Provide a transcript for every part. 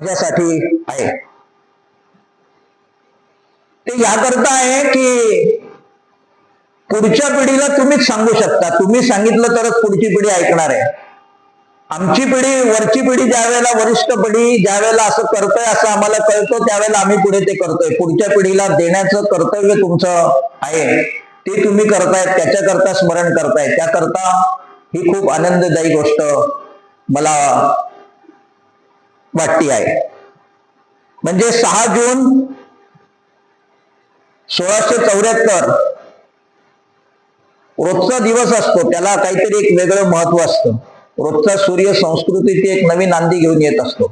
माझ्यासाठी आहे. ते याकरता आहे की पुढच्या पिढीला तुम्हीच सांगू शकता. तुम्ही सांगितलं तरच पुढची पिढी ऐकणार आहे. आमची पिढी, वरची पिढी ज्या वेळेला, वरिष्ठ पिढी ज्या वेळेला असं करतोय असं आम्हाला कळतं, त्यावेळेला आम्ही पुढे ते करतोय. पुढच्या पिढीला देण्याचं कर्तव्य तुमचं आहे, ते तुम्ही करतायत, त्याच्याकरता स्मरण करतायत. त्याकरता ही खूप आनंददायी गोष्ट मला वाटती आहे. म्हणजे 6 जून 1674 रोजचा दिवस असतो, त्याला काहीतरी एक वेगळं महत्व असतं. रोजचा सूर्य संस्कृतीची एक नवीन नांदी घेऊन येत असतो.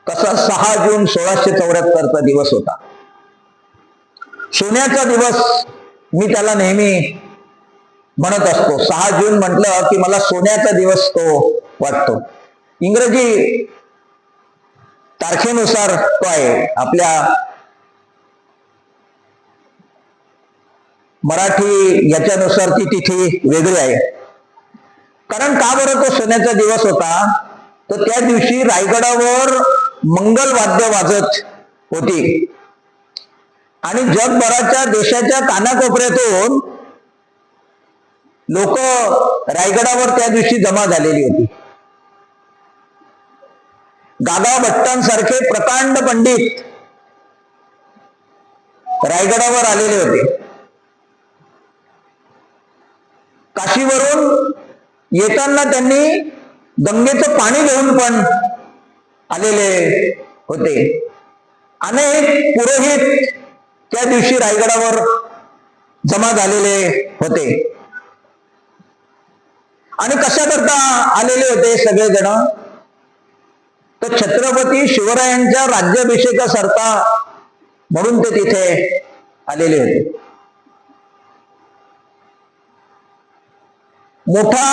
कसा 6 जून 1674 दिवस होता. सोन्याचा दिवस मी त्याला नेहमी म्हणत असतो. 6 जून म्हटलं की मला सोन्याचा दिवस तो वाटतो. इंग्रजी तारखेनुसार तो आहे, आपल्या मराठी याच्यानुसार ती तिथी वेगळी आहे. कारण का बरं तो सोन्याचा दिवस होता, तर त्या दिवशी रायगडावर मंगल वाद्य वाजत होती आणि जगभराच्या देशाच्या कानाकोपऱ्यातून लोक रायगडावर त्या दिवशी जमा झालेली होती. गागा भट्टांसारखे प्रकांड पंडित रायगडावर आलेले होते. काशीवरून येताना त्यांनी गंगेचं पाणी घेऊन पण आलेले होते. अनेक पुरोहित त्या दिवशी रायगडावर जमा झालेले होते. आणि कशा करता आलेले होते सगळेजण, तर छत्रपती शिवरायांच्या राज्याभिषेकासारखा म्हणून ते तिथे आलेले होते. मोठा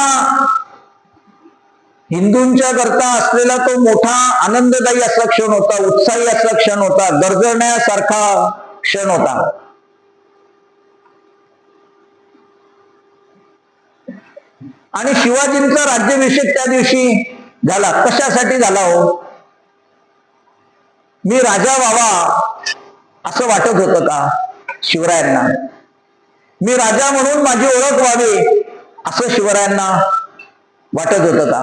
हिंदूंच्या करता असलेला तो मोठा आनंददायी असा क्षण होता, उत्साही असा क्षण होता, गरजण्यासारखा क्षण होता. आणि शिवाजींचा राज्याभिषेक त्या दिवशी झाला. कशासाठी झाला हो? मी राजा व्हावा असं वाटत होतं का शिवरायांना? मी राजा म्हणून माझी ओळख व्हावी असं शिवरायांना वाटत होतं का?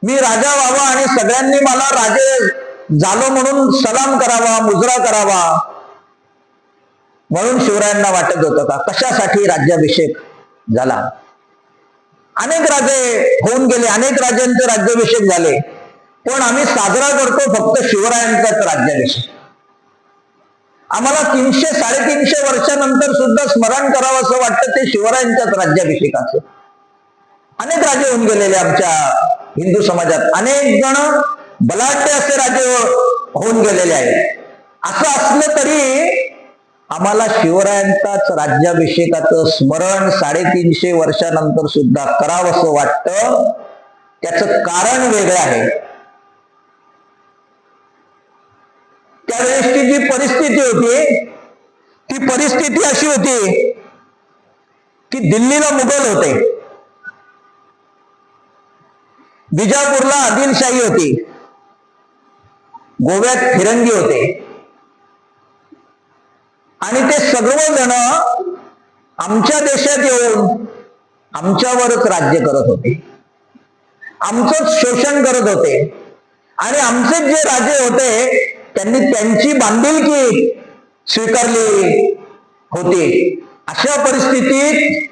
मी राजा व्हावा आणि सगळ्यांनी मला राजे झालो म्हणून सलाम करावा, मुजरा करावा म्हणून शिवरायांना वाटत होतं का? कशासाठी राज्याभिषेक झाला? अनेक राजे होऊन गेले, अनेक राजांचे राज्याभिषेक झाले, पण आम्ही साजरा करतो फक्त शिवरायांचाच राज्याभिषेक. आम्हाला 300-350 वर्षानंतर सुद्धा स्मरण करावं असं वाटतं ते शिवरायांच्याच राज्याभिषेकाचं. अनेक राजे होऊन गेलेले आमच्या हिंदू समाजात, अनेक जण बलाढ्य असे राजे होऊन गेलेले आहेत. असं असलं तरी आम्हाला शिवरायांचाच राज्याभिषेकाचं स्मरण 350 वर्षानंतर सुद्धा करावं असं वाटतं. त्याचं कारण वेगळं आहे. त्यावेळेसची जी परिस्थिती होती, ती परिस्थिती अशी होती की दिल्लीला मुघल होते, बिजापूरला आदिलशाही होती, गोव्यात फिरंगी होते आणि ते सर्वजण आमच्या देशात येऊन आमच्यावरच राज्य करत होते, आमचंच शोषण करत होते आणि आमचे जे राजे होते त्यांनी त्यांची बांधिलकी स्वीकारली होती. अशा परिस्थितीत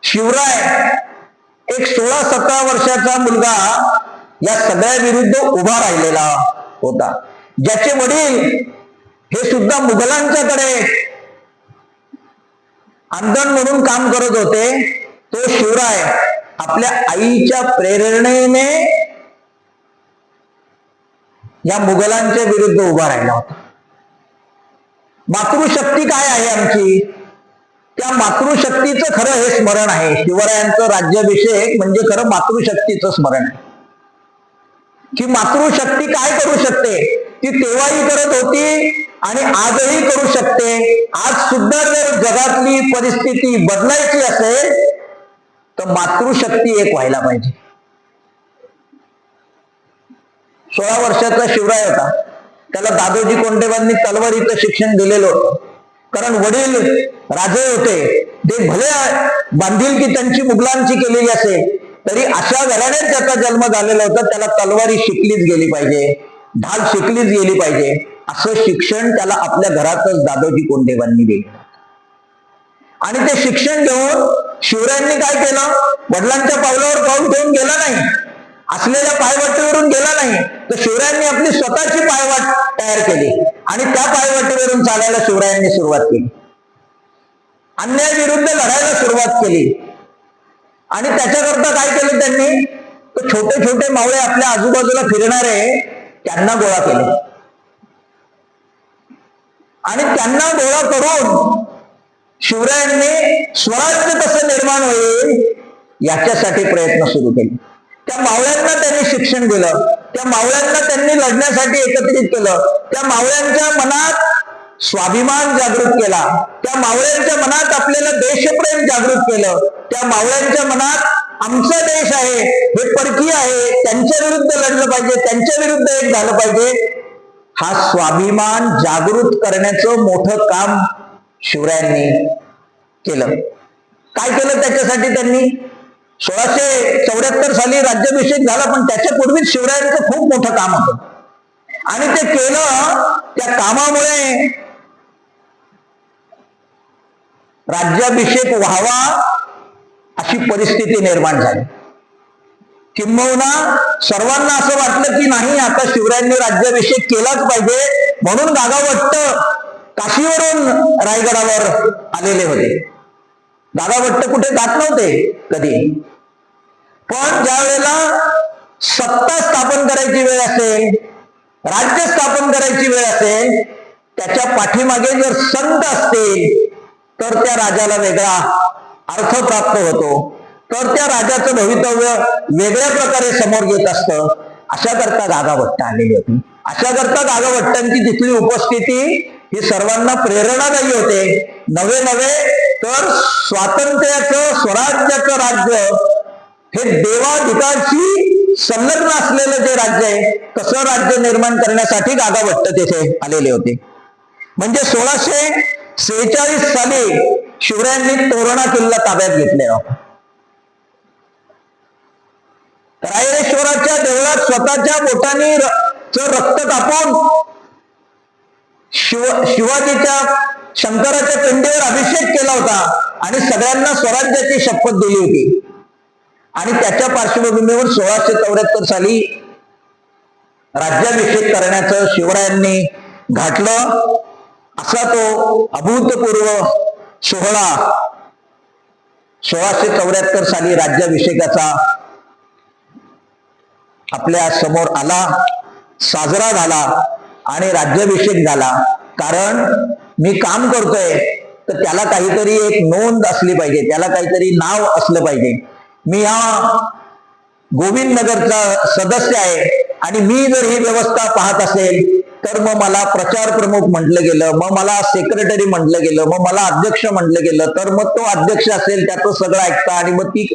शिवराय एक 16-17 वर्षाचा मुलगा या सगळ्या विरुद्ध उभा राहिलेला होता. ज्याचे वडील हे सुद्धा मुघलांच्याकडे आंदण म्हणून काम करत होते, तो शिवराय आपल्या आईच्या प्रेरणेने या मुघलांच्या विरुद्ध उभा राहिला होता. मातृशक्ती काय आहे आमची? त्या मातृशक्तीचं खरं हे स्मरण आहे. शिवरायांचं राज्याभिषेक म्हणजे खरं मातृशक्तीचं स्मरण आहे. की मातृशक्ती काय करू शकते? ती तेव्हाही करत होती आणि आजही करू शकते. आज सुद्धा जर जगातली परिस्थिती बदलायची असेल तर मातृशक्ती एक व्हायला पाहिजे. 16 वर्षाचा शिवराय होता. त्याला दादोजी कोंडदेवांनी तलवारीचं शिक्षण दिलेलं होतं. कारण वडील राजे होते, ते भले बांधिलकी त्यांची मुघलांची केलेली असेल तरी अशा घराण्यात त्याचा जन्म झालेला होता. त्याला तलवारी शिकलीच गेली पाहिजे, ढाल शिकलीच गेली पाहिजे, असं शिक्षण त्याला आपल्या घरातच दादोजी कोंडदेवांनी दिलं. आणि ते शिक्षण घेऊन शिवरायांनी काय केलं, वडिलांच्या पावलावर पाऊल ठेवून गेला नाही, असलेल्या पायवाटेवरून गेला नाही, तर शिवरायांनी आपली स्वतःची पायवाट तयार केली आणि त्या पायवाटेवरून चालायला शिवरायांनी सुरुवात केली. अन्यायाविरुद्ध लढायला सुरुवात केली. आणि त्याच्याकरता काय केलं त्यांनी, तर छोटे छोटे मावळे आपल्या आजूबाजूला फिरणारे त्यांना गोळा केले आणि त्यांना गोळा करून शिवरायांनी स्वराज्य कसं निर्माण होईल याच्यासाठी प्रयत्न सुरू केले. त्या मावळ्यांना त्यांनी शिक्षण दिलं, त्या मावळ्यांना त्यांनी लढण्यासाठी एकत्रित केलं, त्या मावळ्यांच्या मनात स्वाभिमान जागृत केला, त्या मावळ्यांच्या मनात आपल्याला देशप्रेम जागृत केलं, त्या मावळ्यांच्या मनात आमचा देश आहे, हे परकीय आहे, त्यांच्या विरुद्ध लढलं पाहिजे, त्यांच्या विरुद्ध एक झालं पाहिजे, हा स्वाभिमान जागृत करण्याचं मोठं काम शिवरायांनी केलं. काय केलं त्याच्यासाठी त्यांनी, 1674 साली राज्याभिषेक झाला, पण त्याच्या पूर्वीच शिवरायांचं खूप मोठं काम होतं आणि ते केलं. त्या कामामुळे राज्याभिषेक व्हावा अशी परिस्थिती निर्माण झाली. किंबहुना सर्वांना असं वाटलं की नाही, आता शिवरायांनी राज्याभिषेक केलाच पाहिजे, म्हणून गागाभट्ट काशीवरून रायगडावर आलेले होते. गागाभट्ट कुठे जात नव्हते कधी, पण ज्या वेळेला सत्ता स्थापन करायची वेळ असेल, राज्य स्थापन करायची वेळ असेल, त्याच्या पाठीमागे जर संत असतील तर त्या राजाला वेगळा अर्थ प्राप्त होतो, तर त्या राजाचं भवितव्य वेगळ्या प्रकारे समोर येत असतं. अशा करता गागाभट्ट आलेली होती. अशा करता गागाभट्टांची तिथली उपस्थिती ही सर्वांना प्रेरणादायी होते. नवे तर स्वातंत्र्याचं, स्वराज्याचं राज्य हे देवाधिकाशी संलग्न असलेलं जे राज्य आहे, तसं राज्य निर्माण करण्यासाठी गागाभट्ट तिथे आलेले होते. म्हणजे 1646 साली शिवरायांनी तोरणा किल्ला ताब्यात घेतलेला. रायरेश्वराच्या देवळात स्वतःच्या बोटांनी रक्त तापून शिवाजीच्या शंकराच्या पिंडीवर अभिषेक केला होता आणि सगळ्यांना स्वराज्याची शपथ दिली होती. आणि त्याच्या पार्श्वभूमीवर 1674 साली राज्याभिषेक करण्याचं शिवरायांनी घातलं. असा तो अभूतपूर्व सोहळा 1674 साली राज्याभिषेकाचा आपल्या समोर आला, साजरा झाला आणि राज्याभिषेक झाला. कारण मी काम करतोय तर त्याला काहीतरी एक नोंद असली पाहिजे, त्याला काहीतरी नाव असलं पाहिजे. मी हा गोविंदनगरचा सदस्य आहे आणि मी जर ही व्यवस्था पाहत असेल तर मग मला प्रचार प्रमुख म्हटलं गेलं, मग मला सेक्रेटरी म्हटलं गेलं, मग मला अध्यक्ष म्हटलं गेलं, तर मग तो अध्यक्ष असेल त्याचं सगळं ऐकता आणि मग ती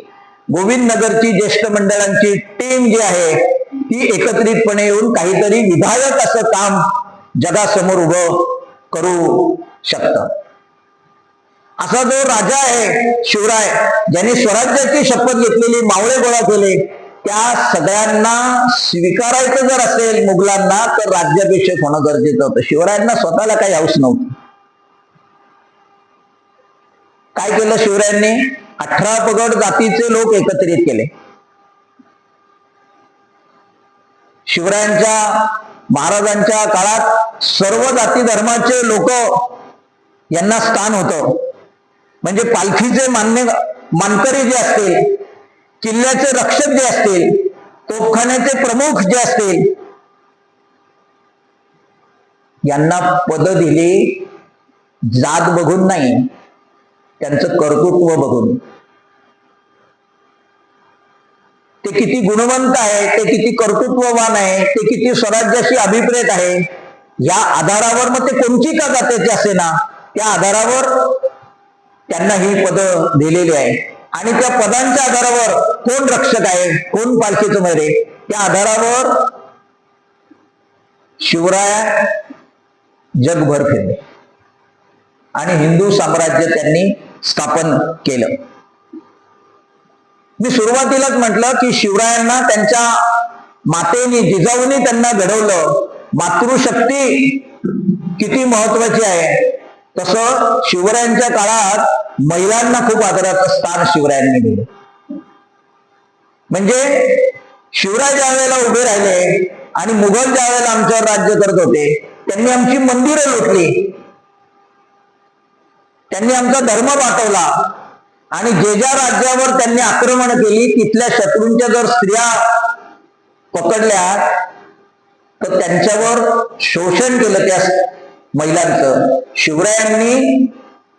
गोविंदनगरची ज्येष्ठ मंडळांची टीम जी आहे ती एकत्रितपणे येऊन काहीतरी विधायक असं काम जगासमोर उभं करू शकतं. असा जो राजा आहे शिवराय, ज्यांनी स्वराज्याची शपथ घेतलेली, मावळे गोळा केले, त्या सगळ्यांना स्वीकारायचं जर असेल मुघलांना तर राज्याभिषेक होणं गरजेचं होतं. शिवरायांना स्वतःला काही हौस नव्हती. काय केलं शिवरायांनी, 18 पगड जातीचे लोक एकत्रित केले. शिवरायांच्या महाराजांच्या काळात सर्व जाती धर्माचे लोक यांना स्थान होतं. म्हणजे पालखीचे मानकरी जे असतील, किल्ल्याचे रक्षक जे असतील, तोफखान्याचे प्रमुख जे असतील, यांना पद दिली जात बघून नाही, त्यांचं कर्तृत्व बघून. ते किती गुणवंत आहे, ते किती कर्तृत्ववान आहे, ते किती स्वराज्याशी अभिप्रेत आहे, या आधारावर मग ते कोणची का जातीचे असे ना, त्या आधारावर त्यांना ही पद दिलेली आहे. आणि त्या पदांच्या आधारावर कोण रक्षक आहे, कोण पालखीचं मध्ये, त्या आधारावर शिवराय जगभर फिरले आणि हिंदू साम्राज्य त्यांनी स्थापन केलं. मी सुरुवातीलाच म्हटलं की शिवरायांना त्यांच्या मातेने जिजाऊनी त्यांना घडवलं. मातृशक्ती किती महत्वाची आहे तसं शिवरायांच्या काळात महिलांना खूप आदराचं स्थान शिवरायांनी दिलं. म्हणजे शिवराय ज्या वेळेला उभे राहिले आणि मुघल ज्या वेळेला आमच्यावर राज्य करत होते त्यांनी आमची मंदिरं लुटली, त्यांनी आमचा धर्म पाठवला आणि जे ज्या राज्यावर त्यांनी आक्रमण केली तिथल्या शत्रूंच्या जर स्त्रिया पकडल्या तर त्यांच्यावर शोषण केलं त्या महिलांचं. शिवरायांनी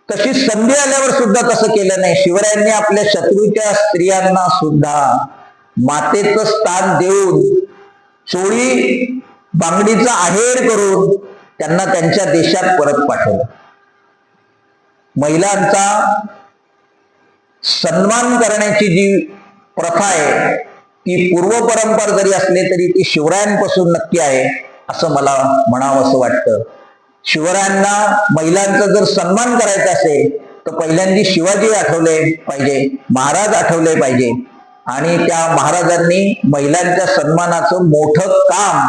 तशी संधी आल्यावर सुद्धा तसं केलं नाही. शिवरायांनी आपल्या शत्रूच्या स्त्रियांना सुद्धा मातेचं स्थान देऊन चोळी बांगडीचा आहेर करून त्यांना त्यांच्या देशात परत पाठवलं. महिलांचा सन्मान करण्याची जी प्रथा आहे ती पूर्व परंपरा जरी असली तरी ती शिवरायांपासून नक्की आहे असं मला म्हणावं असं वाटतं. शिवरायांना महिलांचा जर सन्मान करायचा असेल तर पहिल्यांदा शिवाजी आठवले पाहिजे, महाराज आठवले पाहिजे आणि त्या महाराजांनी महिलांच्या सन्मानाचं मोठं काम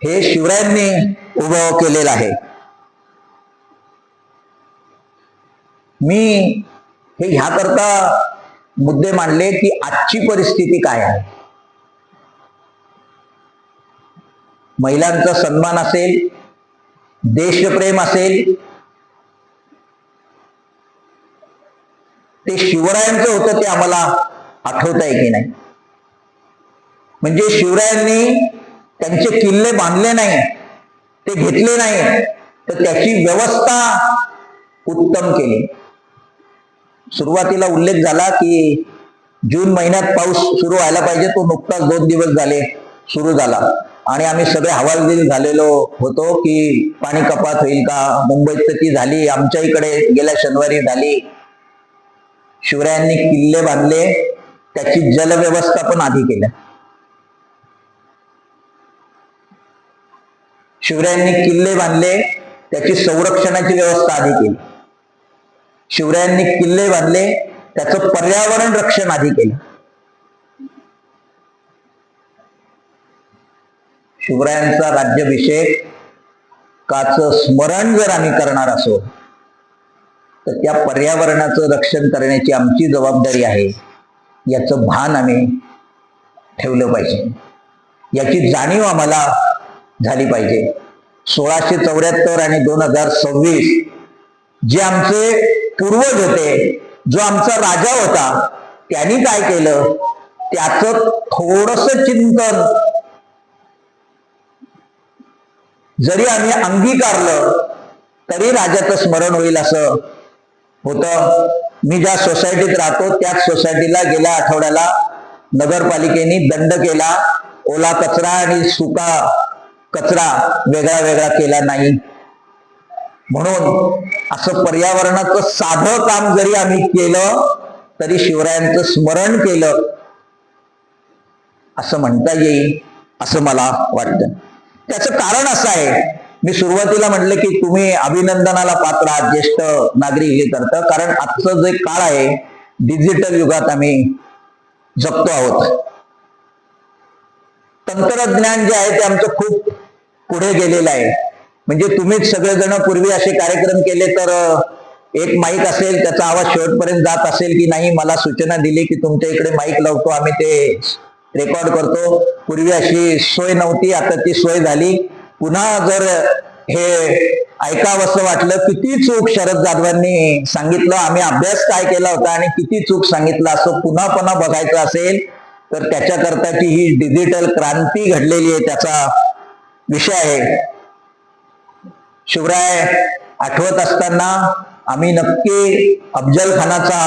हे शिवरायांनी उभं केलेलं आहे. मी हे ह्याकरता मुद्दे मांडले की आजची परिस्थिती काय आहे. महिलांचा सन्मान असेल, देशप्रेम असेल, ते शिवरायांचं होतं ते आम्हाला आठवत आहे की नाही. म्हणजे शिवरायांनी त्यांचे किल्ले बांधले नाही, ते घेतले नाही, तर त्याची व्यवस्था उत्तम केली. सुरुवातीला उल्लेख झाला की जून महिन्यात पाऊस सुरू व्हायला पाहिजे, तो नुकताच 2 दिवस झाले सुरू झाला आणि आम्ही सगळे हवालदिल झालेलो होतो की पाणी कपात होईल का. मुंबईत तर ती झाली, आमच्या इकडे गेल्या शनिवारी झाली. शिवरायांनी किल्ले बांधले, त्याची जलव्यवस्था पण आधी केल्या. शिवरायांनी किल्ले बांधले, त्याची संरक्षणाची व्यवस्था आधी केली. शिवरायांनी किल्ले बांधले, त्याचं पर्यावरण रक्षण आधी केलं. शिवरायांचा राज्याभिषेक काचं स्मरण जर आम्ही करणार असो तर त्या पर्यावरणाचं रक्षण करण्याची आमची जबाबदारी आहे याचं भान आम्ही ठेवलं पाहिजे, याची जाणीव आम्हाला झाली पाहिजे. 1674 आणि 2026 जे आमचे पूर्वज होते, जो आमचा राजा होता, त्यांनी काय केलं त्याचं थोडंसं चिंतन जरी आम्ही अंगीकारलं तरी राजाचं स्मरण होईल असं होतं. मी ज्या सोसायटीत राहतो त्याच सोसायटीला गेल्या आठवड्याला नगरपालिकेने दंड केला. ओला कचरा आणि सुका कचरा वेगळा वेगळा केला नाही म्हणून. असं पर्यावरणाचं साधं काम जरी आम्ही केलं तरी शिवरायांचं स्मरण केलं असं म्हणता येईल असं मला वाटतं. त्याचं कारण असं आहे, मी सुरुवातीला म्हटलं की तुम्ही अभिनंदनाला पात्र आहात, ज्येष्ठ नागरिक हे करतं, कारण आजचं जे काळ आहे डिजिटल युगात आम्ही जगतो आहोत. तंत्रज्ञान जे आहे ते आमचं खूप पुढे गेलेलं आहे. म्हणजे तुम्हीच सगळेजण पूर्वी असे कार्यक्रम केले तर एक माईक असेल, त्याचा आवाज शेवटपर्यंत जात असेल की नाही, मला सूचना दिली की तुमच्या इकडे माईक लावतो, आम्ही ते रेकॉर्ड करतो. पूर्वी अशी सोय नव्हती, आता ती सोय झाली. पुन्हा जर हे ऐकावंसं वाटलं, किती चूक शरद जाधवांनी सांगितलं, आम्ही अभ्यास काय केला होता आणि किती चूक सांगितलं, असं पुन्हा पुन्हा बघायचं असेल तर त्याच्याकरताची ही डिजिटल क्रांती घडलेली आहे, त्याचा विषय आहे. शिवराय आठवत असताना आम्ही नक्की अफजल खानाचा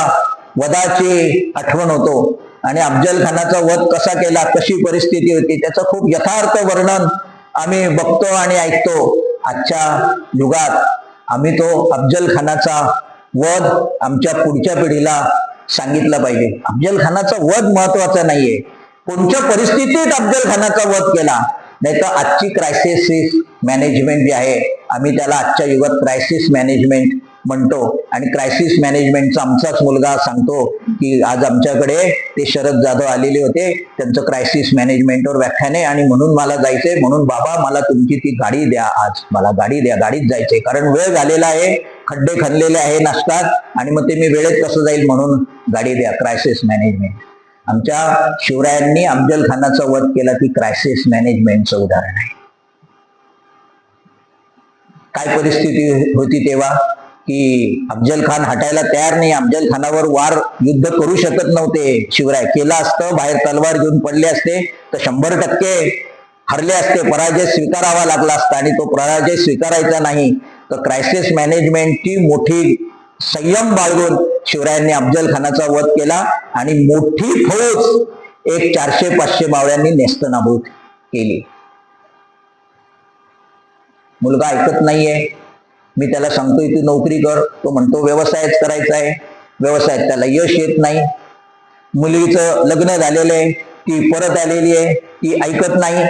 वधाची आठवण होतो आणि अफजल खानाचा वध कसा केला, कशी परिस्थिती होती, त्याचं खूप यथार्थ वर्णन आम्ही बघतो आणि ऐकतो. आजच्या युगात आम्ही तो अफजल खानाचा वध आमच्या पुढच्या पिढीला सांगितला पाहिजे. अफजल खानाचा वध महत्वाचा नाहीये, कोणत्या परिस्थितीत अफजल खानाचा वध केला नाही तर आजची क्रायसिस मॅनेजमेंट जी आहे, आम्ही त्याला आजच्या युगात क्रायसिस मॅनेजमेंट म्हणतो. आणि क्रायसिस मॅनेजमेंटचा आमचाच मुलगा सांगतो की आज आमच्याकडे ते शरद जाधव आलेले होते, त्यांचं क्रायसिस मॅनेजमेंटवर व्याख्यान आहे आणि म्हणून मला जायचंय, म्हणून बाबा मला तुमची ती गाडी द्या, आज मला गाडी द्या, गाडीत जायचंय, कारण वेळ झालेला आहे, खड्डे खणलेले आहे नाशकात, आणि मग ते मी वेळेत कसं जाईल, म्हणून गाडी द्या. Crisis management. आमच्या शिवरायांनी अफजल खानाचा वध केला, ती क्रायसिस मॅनेजमेंटचं उदाहरण आहे. काय परिस्थिती होती तेव्हा की अफजल खान हटायला तयार नाही, अफजल खानावर वार युद्ध करू शकत नव्हते. शिवराय केलं असतं, बाहेर तलवार घेऊन पडले असते तर 100% हरले असते, पराजय स्वीकारावा लागला असता, आणि तो पराजय स्वीकारायचा नाही. तर क्रायसिस मॅनेजमेंटची मोठी संयम बाळगून शिवरायांनी अफजल खानाचा वध केला आणि मोठी फौज एक 400-500 मावळ्यांनी नेस्तनाबूत केली. मुलगा ऐकत नाहीये, मी त्याला सांगतोय तू नोकरी कर, तो म्हणतो व्यवसायच करायचा आहे, व्यवसायात त्याला यश येत नाही. मुलीचं लग्न झालेलं आहे, ती परत आलेली आहे, ती ऐकत नाही.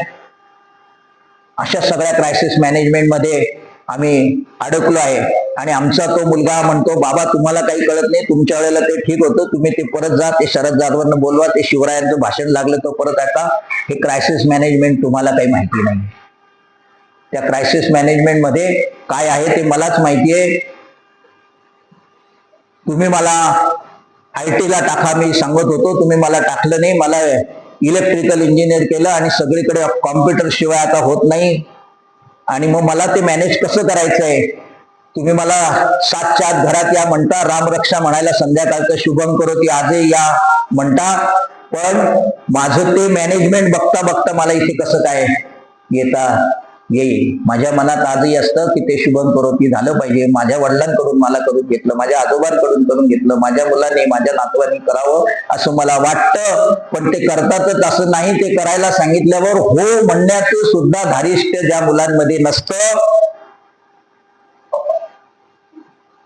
अशा सगळ्या क्रायसिस मॅनेजमेंट मध्ये आम्ही अडकलो आहे. आणि आमचा तो मुलगा म्हणतो बाबा तुम्हाला काही कळत नाही, तुमच्या वेळेला ते ठीक होतं, तुम्ही ते परत जा, ते शरद जाधवांना बोलवा, ते शिवरायांचं भाषण लागलं तर परत ऐका, हे क्रायसिस मॅनेजमेंट तुम्हाला काही माहिती नाही. त्या क्रायसिस मॅनेजमेंट मध्ये काय आहे ते मलाच माहिती आहे. तुम्ही मला IT ला टाका मी सांगत होतो, तुम्ही मला टाकलं नाही, मला इलेक्ट्रिकल इंजिनियर केलं आणि सगळीकडे कॉम्प्युटर शिवाय आता होत नाही, आणि मग मला ते मॅनेज कसं करायचंय. तुम्ही मला 7च्या आत घरात या म्हणता, रामरक्षा म्हणायला संध्याकाळचं शुभम करोती आजही या म्हणता, पण माझं ते मॅनेजमेंट बघता बघता मला इथे कसं काय येता येईल. माझ्या मनात आजही असतं की ते शुभम करोती झालं पाहिजे, माझ्या वडिलांकडून मला करून घेतलं, माझ्या आजोबांकडून करून घेतलं, माझ्या मुलांनी माझ्या नातवांनी करावं असं मला वाटतं, पण ते करतातच असं नाही. ते करायला सांगितल्यावर हो म्हणण्याचं सुद्धा धारिष्ट्य ज्या मुलांमध्ये नसतं,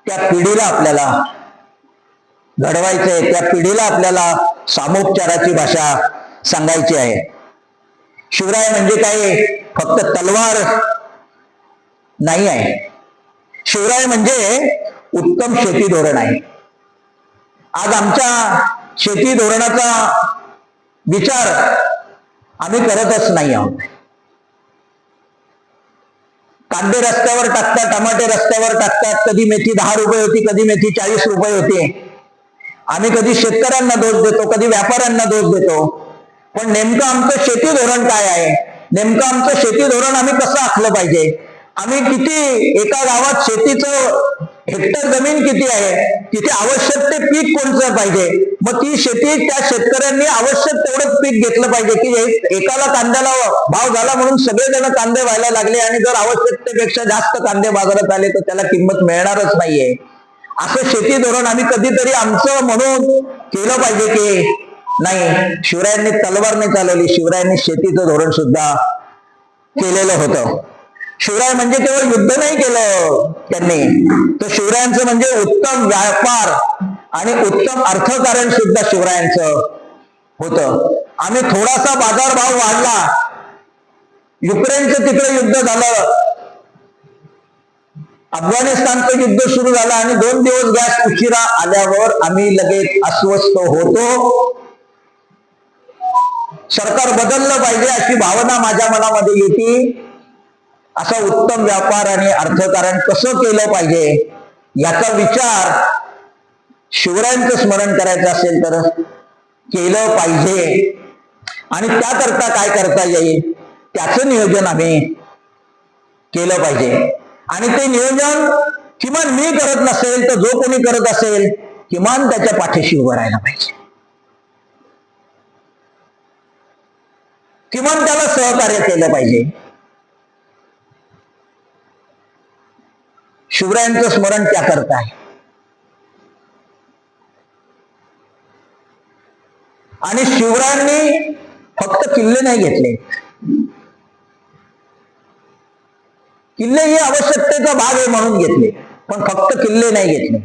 त्या पिढीला आपल्याला घडवायचंय, त्या पिढीला आपल्याला सामोपचाराची भाषा सांगायची आहे. शिवराय म्हणजे काय फक्त तलवार नाही आहे, शिवराय म्हणजे उत्तम शेती धोरण आहे. आज आमच्या शेती धोरणाचा विचार आम्ही करतच नाही आहोत. कांदे रस्त्यावर टाकतात, टमाटे रस्त्यावर टाकतात, कधी मेथी 10 रुपये होती, कधी मेथी 40 रुपये होती. आम्ही कधी शेतकऱ्यांना दोष देतो, कधी व्यापाऱ्यांना दोष देतो, पण नेमकं आमचं शेती धोरण काय आहे, नेमकं आमचं शेती धोरण आम्ही कसं आखलं पाहिजे, आम्ही किती, एका गावात शेतीचं हेक्टर जमीन किती आहे, तिथे आवश्यक ते पीक कोणतं पाहिजे, मग ती शेती त्या शेतकऱ्यांनी आवश्यक तेवढंच पीक घेतलं पाहिजे. की एकाला कांद्याला भाव झाला म्हणून सगळेजण कांदे व्हायला लागले, आणि जर आवश्यकतेपेक्षा जास्त कांदे बाजारात आले तर त्याला किंमत मिळणारच नाहीये. असं शेती धोरण आम्ही कधीतरी आमचं म्हणून केलं पाहिजे की नाही. शिवरायांनी तलवार नाही चालवली, शिवरायांनी शेतीचं धोरण सुद्धा केलेलं होतं. शिवराय म्हणजे केवळ युद्ध नाही केलं त्यांनी, तर शिवरायांचं म्हणजे उत्तम व्यापार आणि उत्तम अर्थकारण सुद्धा शिवरायांचं होतं. आम्ही थोडासा बाजारभाव वाढला, युक्रेनचं तिकडे युद्ध झालं, अफगाणिस्तानचं युद्ध सुरू झालं, आणि 2 दिवस गॅस उशिरा आल्यावर आम्ही लगेच अस्वस्थ होतो. सरकार बदललं पाहिजे अशी भावना माझ्या मनामध्ये येते. असं उत्तम व्यापार आणि अर्थकारण कसं केलं पाहिजे याचा विचार शिवरायांचं स्मरण करायचं असेल तर केलं पाहिजे. आणि त्याकरता काय करता येईल त्याचं नियोजन आम्ही केलं पाहिजे. आणि ते नियोजन किमान मी करत नसेल तर जो कोणी करत असेल किमान त्याच्या पाठीशी उभं राहायला पाहिजे, किमान त्याला सहकार्य केलं पाहिजे. शिवरायांचं स्मरण त्याकरता आहे. आणि शिवरायांनी फक्त किल्ले नाही घेतले, किल्ले ही आवश्यकतेचा भाग आहे म्हणून घेतले, पण फक्त किल्ले नाही घेतले.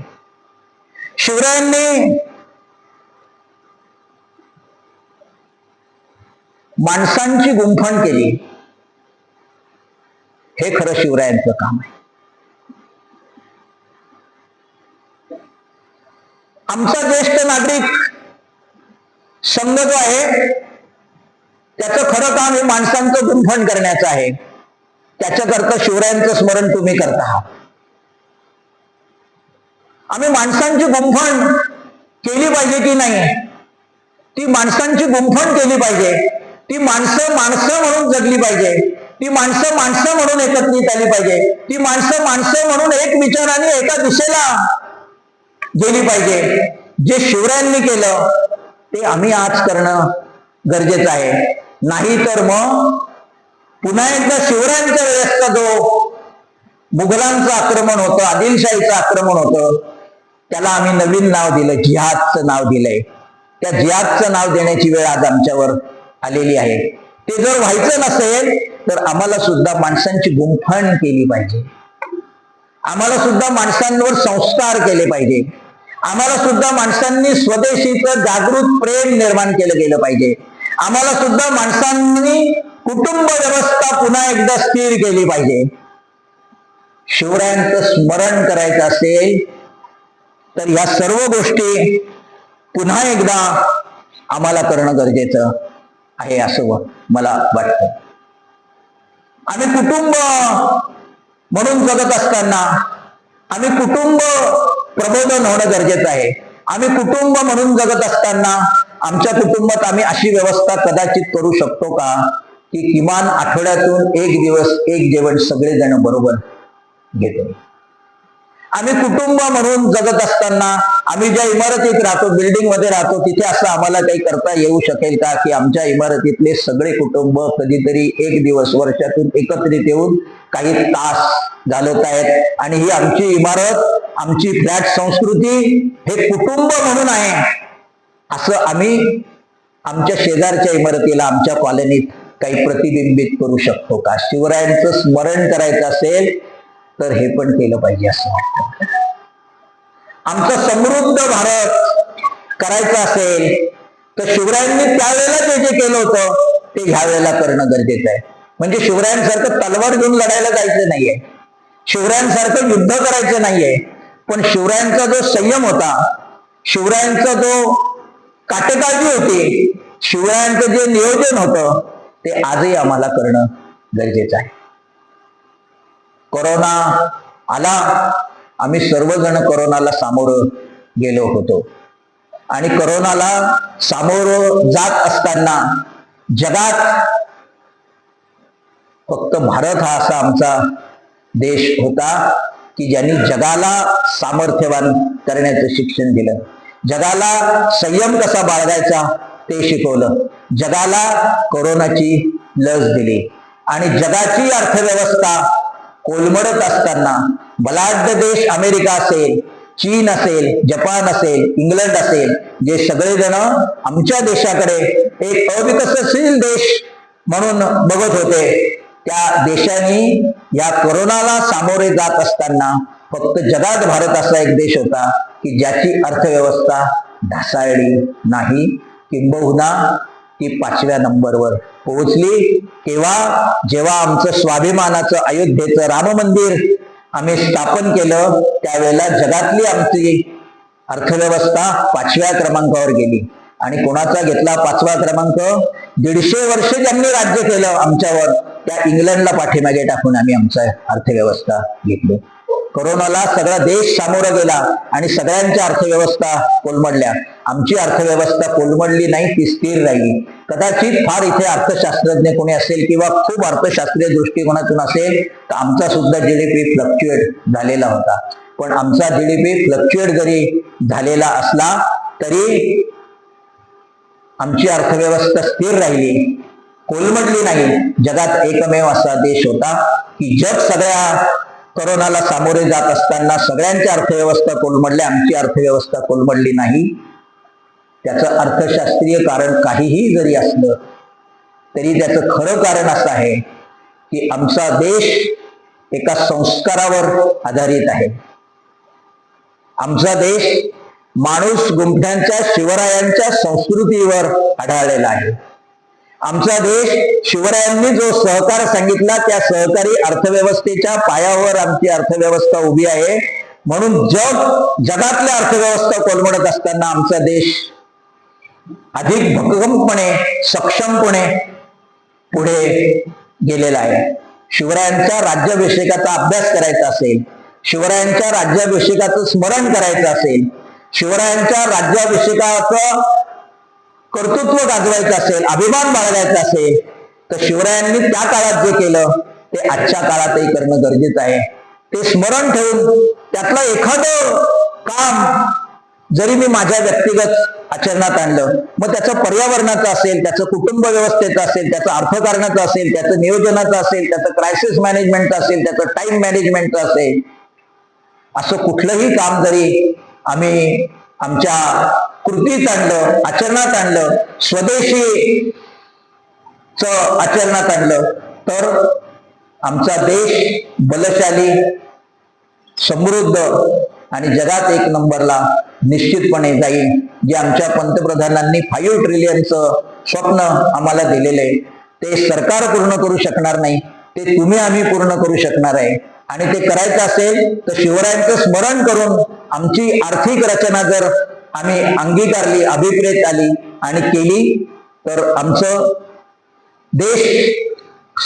शिवरायांनी माणसांची गुंफण केली. हे खरं शिवरायांचं काम आहे. आमचा ज्येष्ठ नागरिक संघ जो आहे त्याचं खरं काम हे माणसांचं गुंफण करण्याचं आहे. त्याच्याकरता शिवरायांचं स्मरण तुम्ही करत आहात. आम्ही माणसांची गुंफण केली पाहिजे की नाही, ती माणसांची गुंफण केली पाहिजे. ती माणसं माणसं म्हणून जगली पाहिजे. ती माणसं माणसं म्हणून एकत्रित आली पाहिजे. ती माणसं माणसं म्हणून एक विचाराने एका दिशेला गेली पाहिजे. जे शिवरायांनी केलं ते आम्ही आज करणं गरजेचं आहे. नाही तर मग पुन्हा एकदा शिवरायांच्या वेळेसचा जो मुघलांचं आक्रमण होतं, आदिलशाहीचं आक्रमण होतं, त्याला आम्ही नवीन नाव दिलं, जिहादचं नाव दिलंय. त्या जिहादचं नाव देण्याची वेळ आज आमच्यावर आलेली आहे. ते जर व्हायचं नसेल तर आम्हाला सुद्धा माणसांची गुंफण केली पाहिजे. आम्हाला सुद्धा माणसांवर संस्कार केले पाहिजे. आम्हाला सुद्धा माणसांनी स्वदेशीचं जागृत प्रेम निर्माण केलं गेलं पाहिजे. आम्हाला सुद्धा माणसांनी कुटुंब व्यवस्था पुन्हा एकदा स्थिर केली पाहिजे. शिवरायांचं स्मरण करायचं असेल तर या सर्व गोष्टी पुन्हा एकदा आम्हाला करणं गरजेचं आहे असं मला वाटतं. आम्ही कुटुंब म्हणून जगत असताना आम्ही कुटुंब प्रबोधन होणं गरजेचं आहे. आम्ही कुटुंब म्हणून जगत असताना आमच्या कुटुंबात आम्ही अशी व्यवस्था कदाचित करू शकतो का की किमान आठवड्यातून एक दिवस एक जेवण सगळेजण बरोबर घेतो. आम्ही कुटुंब म्हणून जगत असताना आम्ही ज्या इमारतीत राहतो, बिल्डिंग मध्ये राहतो, तिथे असं आम्हाला काही करता येऊ शकेल का की आमच्या इमारतीतले सगळे कुटुंब कधीतरी एक दिवस वर्षातून एकत्रित येऊन काही तास घालवत आहेत आणि ही आमची इमारत, आमची फ्लॅट संस्कृती हे कुटुंब म्हणून आहे असं आम्ही आमच्या शेजारच्या इमारतीला, आमच्या कॉलनीत काही प्रतिबिंबित करू शकतो का? शिवरायांचं स्मरण करायचं असेल तर हे पण केलं पाहिजे असं वाटतं. आमचा समृद्ध भारत करायचा असेल तर शिवरायांनी त्यावेळेला जे जे केलं होतं ते ह्या वेळेला करणं गरजेचं आहे. म्हणजे शिवरायांसारखं तलवार घेऊन लढायला जायचं नाहीये, शिवरायांसारखं युद्ध करायचं नाहीये, पण शिवरायांचा जो संयम होता, शिवरायांचा जो काटेकाजी होती, शिवरायांचं जे नियोजन होतं ते आजही आम्हाला करणं गरजेचं आहे. कोरोना आला, आम्ही सर्वजण कोरोनाला सामोरं गेलो होतो आणि कोरोनाला सामोरं जात असताना जगात फक्त भारत हा असा आमचा देश होता की ज्यांनी जगाला सामर्थ्यवान करण्याचं शिक्षण दिलं, जगाला संयम कसा बाळगायचा ते शिकवलं, जगाला कोरोनाची लस दिली आणि जगाची अर्थव्यवस्था कोलमडत असताना बलाढ्य देश अमेरिका असेल, चीन असेल, जपान असेल, इंग्लंड असेल, जे सगळेजण आमच्या देशाकडे एक अविकसनशील देश म्हणून बघत होते, त्या देशांनी या कोरोनाला सामोरे जात असताना फक्त जगात भारत असा एक देश होता की ज्याची अर्थव्यवस्था ढासळली नाही, किंबहुना ती 5व्या नंबरवर पोहोचली. केव्हा? जेव्हा आमचं स्वाभिमानाचं अयोध्येचं राम मंदिर आम्ही स्थापन केलं त्यावेळेला जगातली आमची अर्थव्यवस्था 5व्या क्रमांकावर गेली. आणि कोणाचा घेतला 5वा क्रमांक? 150 वर्ष ज्यांनी राज्य केलं आमच्यावर त्या इंग्लंडला पाठीमागे टाकून आम्ही आमची अर्थव्यवस्था घेतली. कोरोनाला सगळा देश सामोरा गेला आणि सगळ्यांच्या अर्थव्यवस्था कोलमडल्या. आमची अर्थव्यवस्था कोलमडली नाही, ती स्थिर राहिली. कदाचित फार इथे अर्थशास्त्रज्ञ कोणी असेल किंवा खूप अर्थशास्त्रीय दृष्टिकोनातून असेल तर आमचा सुद्धा जीडीपी फ्लक्च्युएट झालेला होता. पण आमचा जीडीपी फ्लक्च्युएट जरी झालेला असला तरी आमची अर्थव्यवस्था स्थिर राहिली, कोलमडली नाही. जगात एकमेव असा देश होता की जग सगळ्या कोरोनाला सामोरे जात असताना सगळ्यांची अर्थव्यवस्था कोलमडली, आमची अर्थव्यवस्था कोलमडली नाही. त्याचं अर्थशास्त्रीय कारण काहीही जरी असलं तरी त्याचं खरं कारण असं आहे की आमचा देश एका संस्कारावर आधारित आहे. आमचा देश माणूस गुंठ्यांच्या शिवरायांच्या संस्कृतीवर आढळलेला आहे. आमचा देश शिवरायांनी जो सहकार सांगितला त्या सहकारी अर्थव्यवस्थेच्या पायावर आमची अर्थव्यवस्था उभी आहे. म्हणून जगातल्या अर्थव्यवस्था कोलमडत असताना आमचा देश अधिक भक्कमपणे सक्षमपणे पुढे गेलेला आहे. शिवरायांच्या राज्याभिषेकाचा अभ्यास करायचा असेल, शिवरायांच्या राज्याभिषेकाचं स्मरण करायचं असेल, शिवरायांच्या राज्याभिषेकाचं कर्तृत्व गाजवायचं असेल, अभिमान बाळगायचा असेल, तर शिवरायांनी त्या काळात जे केलं ते आजच्या काळातही करणं गरजेचं आहे. ते स्मरण ठेवून त्यातलं एखादं काम जरी मी माझ्या व्यक्तिगत आचरणात आणलं, मग त्याचं पर्यावरणाचं असेल, त्याचं कुटुंब व्यवस्थेचं असेल, त्याचं अर्थकारणाचं असेल, त्याचं नियोजनाचं असेल, त्याचं क्रायसिस मॅनेजमेंटचं असेल, त्याचं टाइम मॅनेजमेंटचं असेल, असं कुठलंही काम जरी आम्ही आमच्या कृतीत आणलं, आचरणात आणलं, स्वदेशीच आचरणात आणलं, तर आमचा देश बलशाली, समृद्ध आणि जगात एक नंबरला निश्चितपणे जाईल. जे आमच्या पंतप्रधानांनी 5 ट्रिलियनचं स्वप्न आम्हाला दिलेलं आहे ते सरकार पूर्ण करू शकणार नाही, ते तुम्ही आम्ही पूर्ण करू शकणार आहे. आणि ते करायचं असेल तर शिवरायांचं स्मरण करून आमची आर्थिक रचना जर आम्ही अंगीकारली, अभिप्रेत आली आणि केली, तर आमचं देश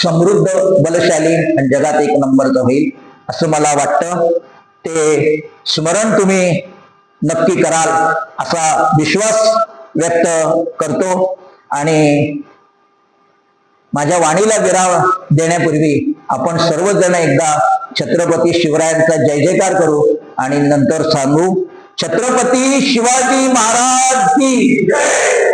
समृद्ध, बलशाली आणि जगात एक नंबरचं होईल असं मला वाटतं. ते स्मरण तुम्ही नक्की कराल असा विश्वास व्यक्त करतो. आणि माझ्या वाणीला विराम देण्यापूर्वी आपण सर्वजण एकदा छत्रपती शिवरायांचा जय जयकार करू आणि नंतर सांगू, छत्रपती शिवाजी महाराज की जय.